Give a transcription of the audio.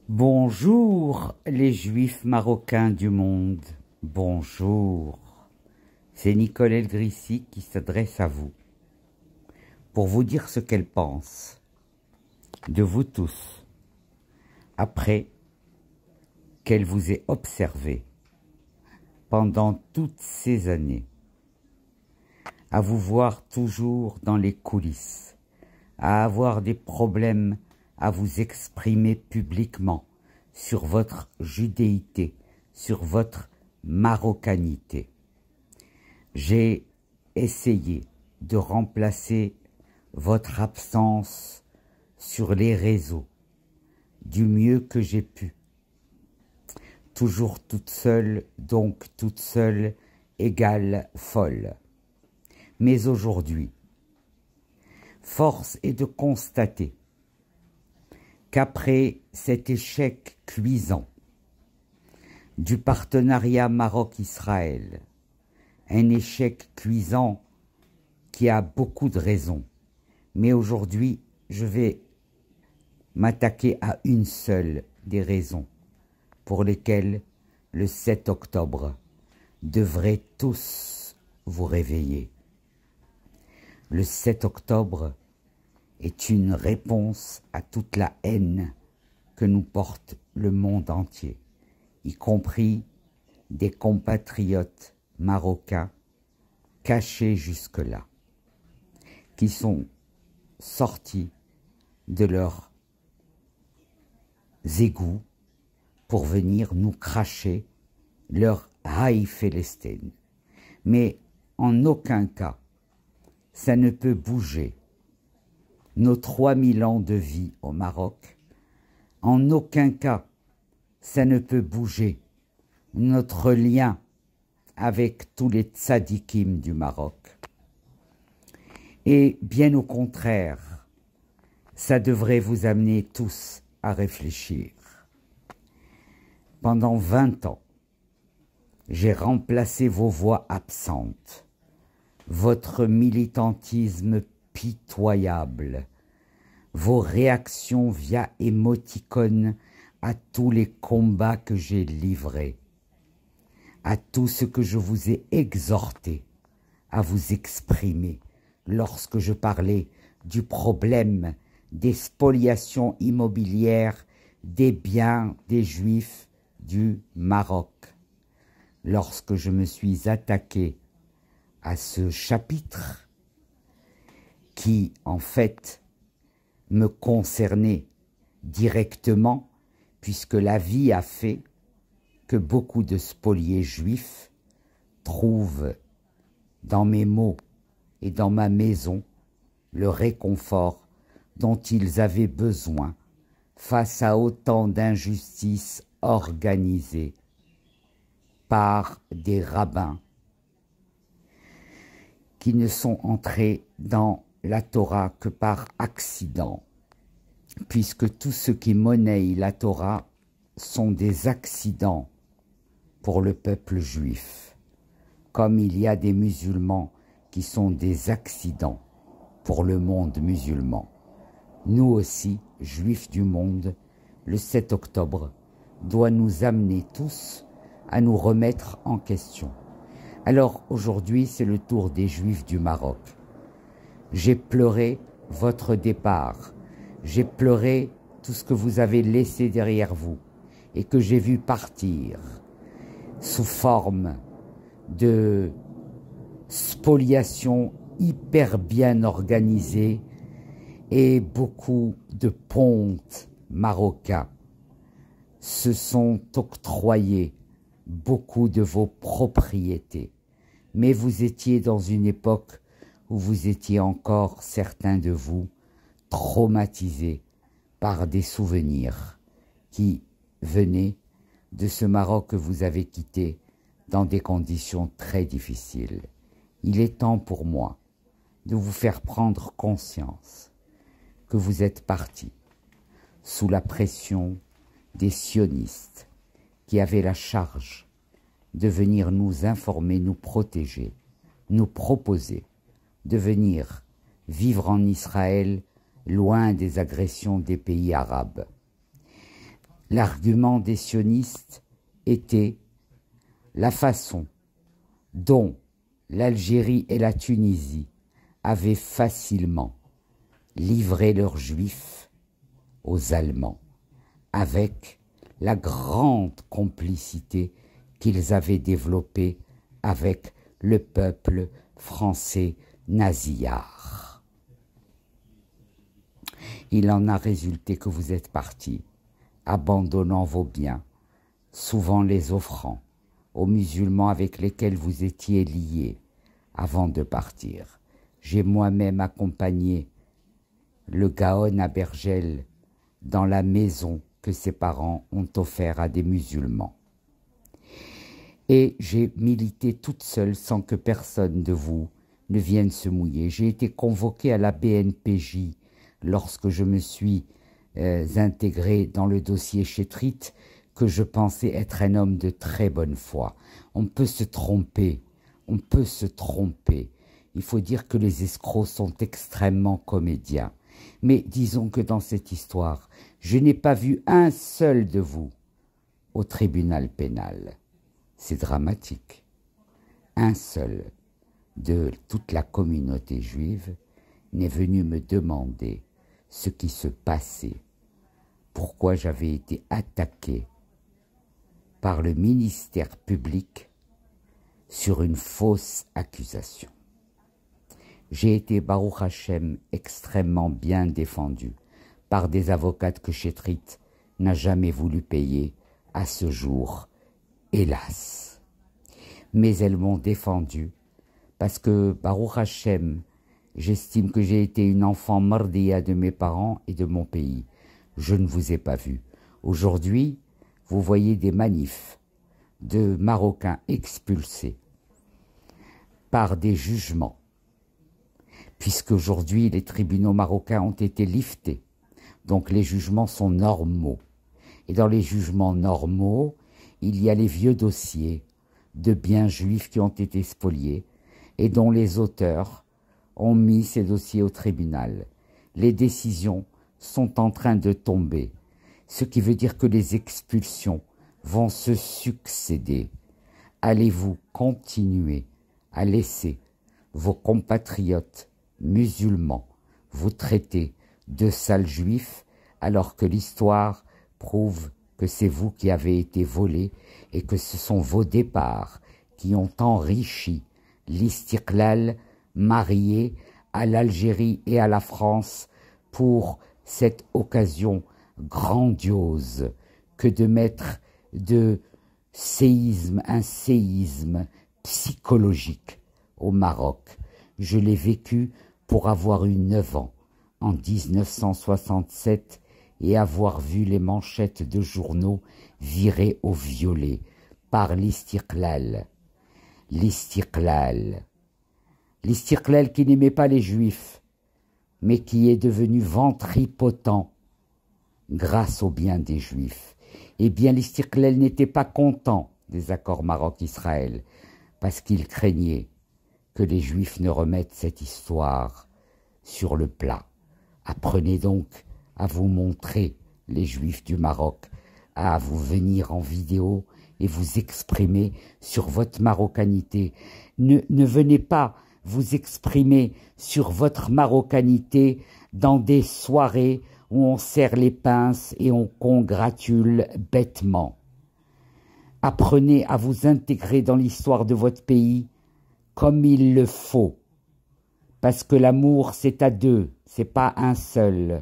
Bonjour les juifs marocains du monde, bonjour. C'est Nicole Elgrissi qui s'adresse à vous pour vous dire ce qu'elle pense de vous tous après qu'elle vous ait observé pendant toutes ces années, à vous voir toujours dans les coulisses, à avoir des problèmes à vous exprimer publiquement sur votre judéité, sur votre marocanité. J'ai essayé de remplacer votre absence sur les réseaux du mieux que j'ai pu. Toujours toute seule, donc toute seule égale folle. Mais aujourd'hui, force est de constater qu'après cet échec cuisant du partenariat Maroc-Israël, un échec cuisant qui a beaucoup de raisons, mais aujourd'hui je vais m'attaquer à une seule des raisons pour lesquelles le 7 octobre devrait tous vous réveiller. Le 7 octobre est une réponse à toute la haine que nous porte le monde entier, y compris des compatriotes marocains cachés jusque-là, qui sont sortis de leurs égouts pour venir nous cracher leur haï Félestine. Mais en aucun cas, ça ne peut bouger nos 3000 ans de vie au Maroc. En aucun cas, ça ne peut bouger notre lien avec tous les tzadikim du Maroc. Et bien au contraire, ça devrait vous amener tous à réfléchir. Pendant 20 ans, j'ai remplacé vos voix absentes, votre militantisme pitoyable, vos réactions via émoticônes à tous les combats que j'ai livrés, à tout ce que je vous ai exhorté à vous exprimer lorsque je parlais du problème des spoliations immobilières des biens des Juifs du Maroc. Lorsque je me suis attaqué à ce chapitre qui, en fait, me concernait directement, puisque la vie a fait que beaucoup de spoliés juifs trouvent dans mes mots et dans ma maison le réconfort dont ils avaient besoin face à autant d'injustices organisées par des rabbins qui ne sont entrés dans la Torah que par accident, puisque tout ce qui monnaie la Torah sont des accidents pour le peuple juif, comme il y a des musulmans qui sont des accidents pour le monde musulman. Nous aussi, juifs du monde, le 7 octobre doit nous amener tous à nous remettre en question. Alors aujourd'hui, c'est le tour des Juifs du Maroc. J'ai pleuré votre départ, j'ai pleuré tout ce que vous avez laissé derrière vous et que j'ai vu partir sous forme de spoliation hyper bien organisée et beaucoup de pontes marocains se sont octroyés beaucoup de vos propriétés. Mais vous étiez dans une époque où vous étiez encore, certains de vous, traumatisés par des souvenirs qui venaient de ce Maroc que vous avez quitté dans des conditions très difficiles. Il est temps pour moi de vous faire prendre conscience que vous êtes partis sous la pression des sionistes qui avaient la charge de venir nous informer, nous protéger, nous proposer de venir vivre en Israël loin des agressions des pays arabes. L'argument des sionistes était la façon dont l'Algérie et la Tunisie avaient facilement livré leurs juifs aux Allemands, avec la grande complicité qu'ils avaient développée avec le peuple français nasillard. Il en a résulté que vous êtes partis, abandonnant vos biens, souvent les offrant aux musulmans avec lesquels vous étiez liés avant de partir. J'ai moi-même accompagné le Gaon à Bergel dans la maison que ses parents ont offert à des musulmans. Et j'ai milité toute seule sans que personne de vous ne vienne se mouiller. J'ai été convoqué à la BNPJ lorsque je me suis intégré dans le dossier Chétrit, que je pensais être un homme de très bonne foi. On peut se tromper, on peut se tromper. Il faut dire que les escrocs sont extrêmement comédiens. Mais disons que dans cette histoire, je n'ai pas vu un seul de vous au tribunal pénal. C'est dramatique. Un seul de toute la communauté juive n'est venu me demander ce qui se passait, pourquoi j'avais été attaqué par le ministère public sur une fausse accusation. J'ai été, Baruch Hashem, extrêmement bien défendu par des avocates que Chétrit n'a jamais voulu payer à ce jour, hélas. Mais elles m'ont défendu parce que, Baruch Hashem, j'estime que j'ai été une enfant mardia de mes parents et de mon pays. Je ne vous ai pas vu. Aujourd'hui, vous voyez des manifs de Marocains expulsés par des jugements, puisque aujourd'hui les tribunaux marocains ont été liftés. Donc les jugements sont normaux. Et dans les jugements normaux, il y a les vieux dossiers de biens juifs qui ont été spoliés et dont les auteurs ont mis ces dossiers au tribunal. Les décisions sont en train de tomber, ce qui veut dire que les expulsions vont se succéder. Allez-vous continuer à laisser vos compatriotes musulmans vous traiter de sales juifs alors que l'histoire prouve que c'est vous qui avez été volés et que ce sont vos départs qui ont enrichi l'Istiqlal marié à l'Algérie et à la France pour cette occasion grandiose que de mettre un séisme psychologique au Maroc. Je l'ai vécu pour avoir eu 9 ans en 1967 et avoir vu les manchettes de journaux virer au violet par l'Istiqlal. L'Istiqlal. L'Istiqlal qui n'aimait pas les Juifs, mais qui est devenu ventripotent grâce au bien des Juifs. Eh bien, l'Istiqlal n'était pas content des accords Maroc-Israël, parce qu'il craignait que les Juifs ne remettent cette histoire sur le plat. Apprenez donc à vous montrer, les Juifs du Maroc, à vous venir en vidéo et vous exprimer sur votre marocanité. Ne venez pas vous exprimer sur votre marocanité dans des soirées où on serre les pinces et on congratule bêtement. Apprenez à vous intégrer dans l'histoire de votre pays comme il le faut. Parce que l'amour, c'est à deux, c'est pas un seul.